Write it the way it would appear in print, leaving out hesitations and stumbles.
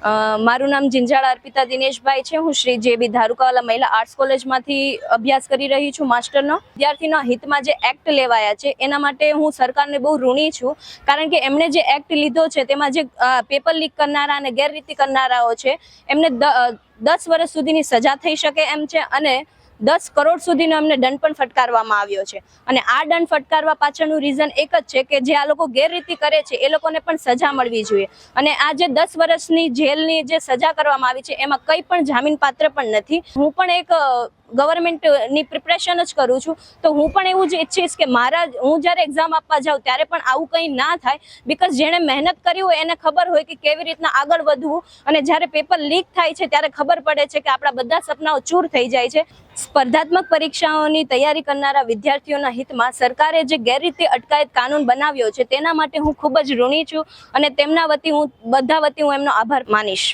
મારું નામ જિંજાળા અર્પિતા દિનેશભાઈ છે। હું શ્રી જે.બી. ધારુકાવાલા મહિલા આર્ટ્સ કોલેજમાંથી અભ્યાસ કરી રહી છું માસ્ટરનો। વિદ્યાર્થીના હિતમાં જે એક્ટ લેવાયા છે એના માટે હું સરકારને બહુ ઋણી છું, કારણ કે એમણે જે એક્ટ લીધો છે તેમાં જે પેપર લીક કરનારા અને ગેરરીતિ કરનારાઓ છે એમને 10 વર્ષ સુધીની સજા થઈ શકે એમ છે અને 10 કરોડ સુધીનો એમને દંડ પણ ફટકારવામાં આવ્યો છે। અને આ દંડ ફટકારવા પાછળનું રીઝન એક જ છે કે જે આ લોકો ગેરરીતિ કરે છે એ લોકોને પણ સજા મળવી જોઈએ। અને આ જે 10 વર્ષની જેલની જે સજા કરવામાં આવી છે એમાં કંઈ પણ જામીન પાત્ર પણ નથી। હું પણ એક ગવર્મેન્ટની પ્રિપરેશન જ કરું છું, તો હું પણ એવું જ ઈચ્છીશ કે હું જ્યારે એક્ઝામ આપવા જાઉં ત્યારે પણ આવું કંઈ ના થાય, બીકોઝ જેણે મહેનત કરી હોય એને ખબર હોય કે કેવી રીતના આગળ વધવું, અને જ્યારે પેપર લીક થાય છે ત્યારે ખબર પડે છે કે આપણા બધા સપનાઓ ચૂર થઈ જાય છે। સ્પર્ધાત્મક પરીક્ષાઓની તૈયારી કરનારા વિદ્યાર્થીઓના હિતમાં સરકારે જે ગેરરીતિ અટકાયત કાનૂન બનાવ્યો છે તેના માટે હું ખૂબ જ ઋણી છું અને તેમના વતી હું એમનો આભાર માનીશ।